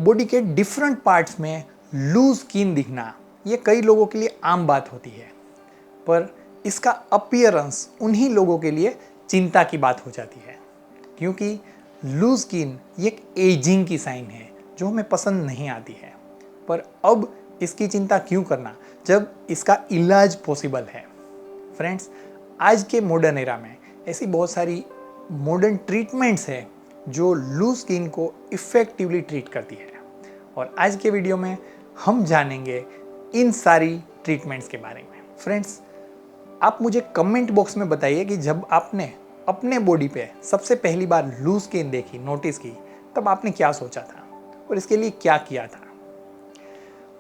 Body के different parts में loose skin दिखना ये कई लोगों के लिए आम बात होती है, पर इसका अपीयरेंस उन्हीं लोगों के लिए चिंता की बात हो जाती है, क्योंकि लूज स्किन ये एक एजिंग की साइन है जो हमें पसंद नहीं आती है। पर अब इसकी चिंता क्यों करना जब इसका इलाज पॉसिबल है। फ्रेंड्स, आज के मॉडर्न एरा में ऐसी बहुत सारी मॉडर्न ट्रीटमेंट्स हैं जो लूज स्किन को इफ़ेक्टिवली ट्रीट करती है, और आज के वीडियो में हम जानेंगे इन सारी ट्रीटमेंट्स के बारे में। फ्रेंड्स, आप मुझे कमेंट बॉक्स में बताइए कि जब आपने अपने बॉडी पे सबसे पहली बार लूज स्किन देखी, नोटिस की, तब आपने क्या सोचा था और इसके लिए क्या किया था।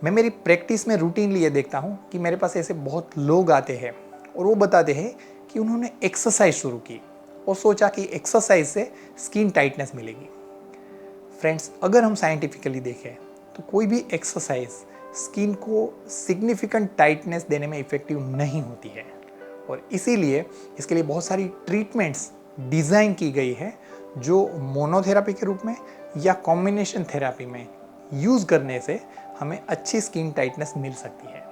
मैं मेरी प्रैक्टिस में रूटीनली ये देखता हूँ कि मेरे पास ऐसे बहुत लोग आते हैं और वो बताते हैं कि उन्होंने एक्सरसाइज शुरू की और सोचा कि एक्सरसाइज से स्किन टाइटनेस मिलेगी। फ्रेंड्स, अगर हम साइंटिफिकली देखें तो कोई भी एक्सरसाइज स्किन को सिग्निफिकेंट टाइटनेस देने में इफेक्टिव नहीं होती है, और इसीलिए इसके लिए बहुत सारी ट्रीटमेंट्स डिज़ाइन की गई है जो मोनोथेरापी के रूप में या कॉम्बिनेशन थेरापी में यूज़ करने से हमें अच्छी स्किन टाइटनेस मिल सकती है।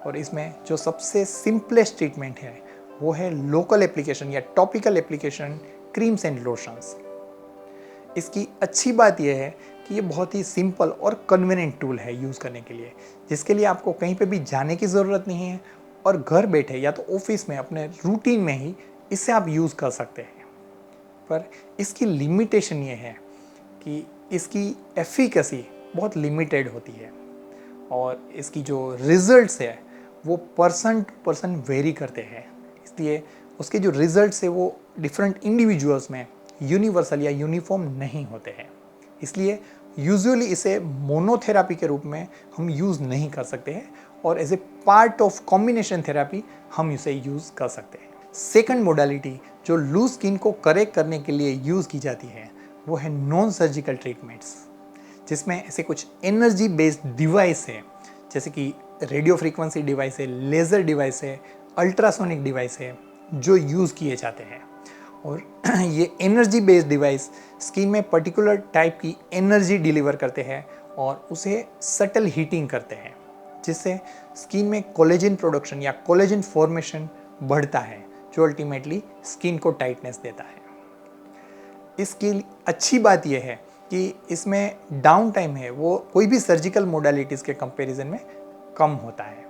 और इसमें जो सबसे सिंपलेस्ट ट्रीटमेंट है वो है लोकल एप्लीकेशन या topical application, creams and lotions. इसकी अच्छी बात यह है कि ये बहुत ही सिंपल और कन्वीनियंट टूल है यूज़ करने के लिए, जिसके लिए आपको कहीं पे भी जाने की ज़रूरत नहीं है और घर बैठे या तो ऑफिस में अपने रूटीन में ही इसे आप यूज़ कर सकते हैं। पर इसकी लिमिटेशन ये है कि इसकी एफिकेसी बहुत लिमिटेड होती है और इसकी जो रिजल्ट्स है वो पर्सन टू पर्सन वेरी करते हैं, इसलिए उसके जो रिजल्ट्स है वो डिफरेंट इंडिविजुअल्स में यूनिवर्सल या यूनिफॉर्म नहीं होते हैं। इसलिए यूजुअली इसे मोनोथेरापी के रूप में हम यूज़ नहीं कर सकते हैं और as a part of combination therapy हम इसे यूज़ कर सकते हैं। सेकंड मोडालिटी जो लूज स्किन को करेक्ट करने के लिए यूज़ की जाती है वो है नॉन सर्जिकल ट्रीटमेंट्स, जिसमें ऐसे कुछ एनर्जी बेस्ड डिवाइस है, जैसे कि रेडियो फ्रीक्वेंसी डिवाइस है, लेज़र डिवाइस है, अल्ट्रासोनिक डिवाइस है, जो यूज़ किए जाते हैं। और ये एनर्जी बेस्ड डिवाइस स्किन में पर्टिकुलर टाइप की एनर्जी डिलीवर करते हैं और उसे सटल हीटिंग करते हैं, जिससे स्किन में कोलेजन प्रोडक्शन या कोलेजन फॉर्मेशन बढ़ता है, जो अल्टीमेटली स्किन को टाइटनेस देता है। इसकी अच्छी बात यह है कि इसमें डाउन टाइम है वो कोई भी सर्जिकल मोडालिटीज़ के कंपैरिजन में कम होता है,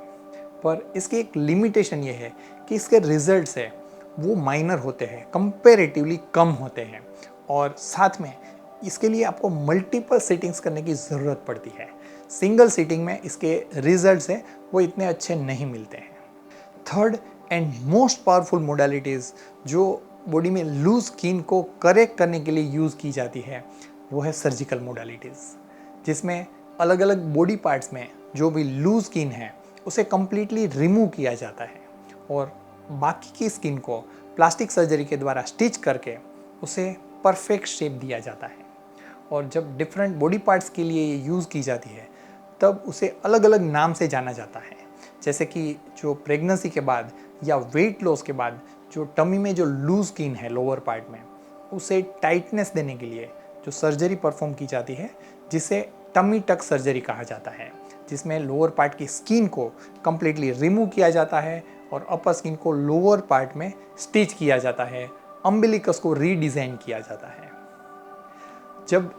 पर इसकी एक लिमिटेशन ये है कि इसके रिजल्ट्स है वो माइनर होते हैं, कंपैरेटिवली कम होते हैं, और साथ में इसके लिए आपको मल्टीपल सीटिंग्स करने की ज़रूरत पड़ती है। सिंगल सीटिंग में इसके रिजल्ट्स है वो इतने अच्छे नहीं मिलते हैं। Third and most powerful modalities जो बॉडी में लूज स्किन को करेक्ट करने के लिए यूज़ की जाती है वो है सर्जिकल मोडालिटीज़, जिसमें अलग अलग बॉडी पार्ट्स में जो भी लूज स्किन है उसे कम्प्लीटली रिमूव किया जाता है और बाकी की स्किन को प्लास्टिक सर्जरी के द्वारा स्टिच करके उसे परफेक्ट शेप दिया जाता है। और जब डिफरेंट बॉडी पार्ट्स के लिए ये यूज़ की जाती है तब उसे अलग अलग नाम से जाना जाता है, जैसे कि जो प्रेगनेंसी के बाद या वेट लॉस के बाद जो टमी में जो लूज स्किन है लोअर पार्ट में, उसे टाइटनेस देने के लिए जो सर्जरी परफॉर्म की जाती है, जिसे टमी टक सर्जरी कहा जाता है, जिसमें लोअर पार्ट की स्किन को कम्प्लीटली रिमूव किया जाता है और अपर स्किन को लोअर पार्ट में स्टिच किया जाता है, अम्बिलिकस को रीडिज़ाइन किया जाता है। जब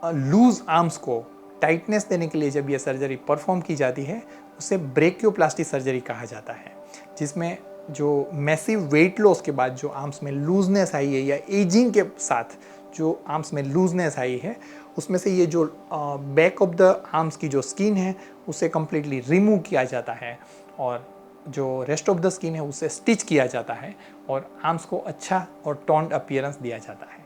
लूज आर्म्स को टाइटनेस देने के लिए जब यह सर्जरी परफॉर्म की जाती है उसे ब्रेकियोप्लास्टी सर्जरी कहा जाता है, जिसमें जो मैसिव वेट लॉस के बाद जो आर्म्स में लूजनेस आई है या एजिंग के साथ जो आर्म्स में लूजनेस आई है उसमें से ये जो बैक ऑफ द आर्म्स की जो स्किन है उसे कम्प्लीटली रिमूव किया जाता है और जो रेस्ट ऑफ द स्किन है उसे स्टिच किया जाता है और आर्म्स को अच्छा और टोन्ड अपीयरेंस दिया जाता है।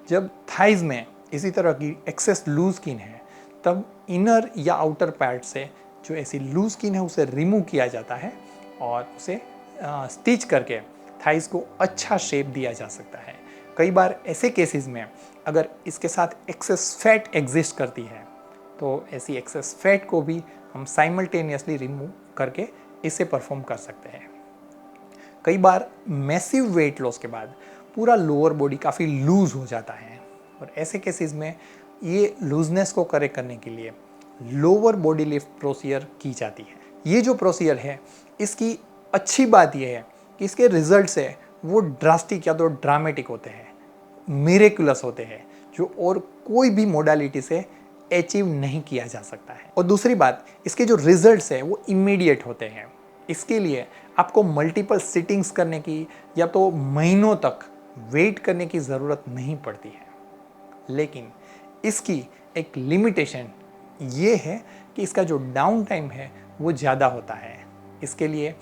जब थाइज में इसी तरह की एक्सेस लूज स्किन है तब इनर या आउटर पार्ट से जो ऐसी लूज स्किन है उसे रिमूव किया जाता है और उसे स्टिच करके थाइज को अच्छा शेप दिया जा सकता है। कई बार ऐसे केसेस में अगर इसके साथ एक्सेस फैट एग्जिस्ट करती है तो ऐसी एक्सेस फैट को भी हम साइमल्टेनियसली रिमूव करके इसे परफॉर्म कर सकते हैं। कई बार मैसिव वेट लॉस के बाद पूरा लोअर बॉडी काफ़ी लूज हो जाता है और ऐसे केसेस में ये लूजनेस को करेक्ट करने के लिए लोअर बॉडी लिफ्ट प्रोसीजर की जाती है। ये जो प्रोसीजर है, इसकी अच्छी बात यह है कि इसके रिजल्ट्स है वो ड्रास्टिक या तो ड्रामेटिक होते हैं, मिरेकुलस होते हैं, जो और कोई भी मोडालिटी से अचीव नहीं किया जा सकता है। और दूसरी बात, इसके जो रिजल्ट्स है वो इमीडिएट होते हैं। इसके लिए आपको मल्टीपल सिटिंग्स करने की या तो महीनों तक वेट करने की ज़रूरत नहीं पड़ती है। लेकिन इसकी एक लिमिटेशन ये है कि इसका जो डाउन टाइम है वो ज़्यादा होता है। इसके लिए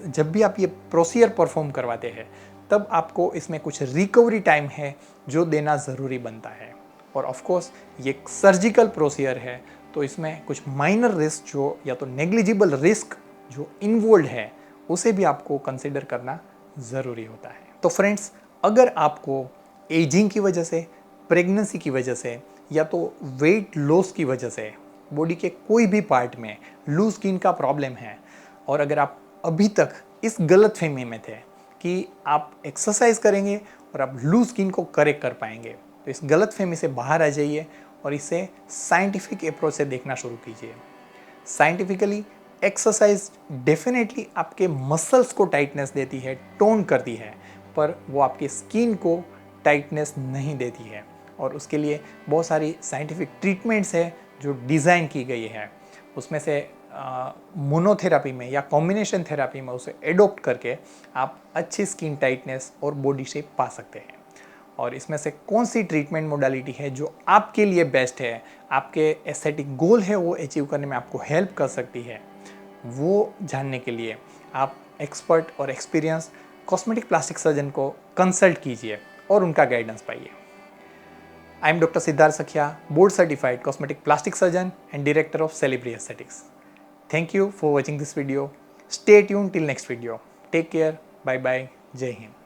जब भी आप ये प्रोसीजर परफॉर्म करवाते हैं तब आपको इसमें कुछ रिकवरी टाइम है जो देना ज़रूरी बनता है। और ऑफ कोर्स ये एक सर्जिकल प्रोसीजर है, तो इसमें कुछ माइनर रिस्क जो या तो नेग्लिजिबल रिस्क जो इन्वॉल्व है उसे भी आपको कंसिडर करना ज़रूरी होता है। तो फ्रेंड्स, अगर आपको एजिंग की वजह से, प्रेगनेंसी की वजह से या तो वेट लॉस की वजह से बॉडी के कोई भी पार्ट में लूज स्किन का प्रॉब्लम है, और अगर आप अभी तक इस गलतफहमी में थे कि आप एक्सरसाइज करेंगे और आप लूज स्किन को करेक्ट कर पाएंगे, तो इस गलतफहमी से बाहर आ जाइए और इसे साइंटिफिक अप्रोच से देखना शुरू कीजिए। साइंटिफिकली एक्सरसाइज डेफिनेटली आपके मसल्स को टाइटनेस देती है, टोन करती है, पर वो आपकी स्किन को टाइटनेस नहीं देती है। और उसके लिए बहुत सारी साइंटिफिक ट्रीटमेंट्स है जो डिज़ाइन की गई है। उसमें से मोनोथेरापी में या कॉम्बिनेशन थेरापी में उसे एडॉप्ट करके आप अच्छी स्किन टाइटनेस और बॉडी शेप पा सकते हैं। और इसमें से कौन सी ट्रीटमेंट मोडालिटी है जो आपके लिए बेस्ट है, आपके एस्थेटिक गोल है वो अचीव करने में आपको हेल्प कर सकती है, वो जानने के लिए आप एक्सपर्ट और एक्सपीरियंस कॉस्मेटिक प्लास्टिक सर्जन को कंसल्ट कीजिए और उनका गाइडेंस पाइए। आई एम डॉक्टर सिद्धार्थ सखिया, board certified cosmetic plastic surgeon and director of Celebri Aesthetics. Thank you for watching this video. Stay tuned till next video. Take care. Bye bye. Jai Hind.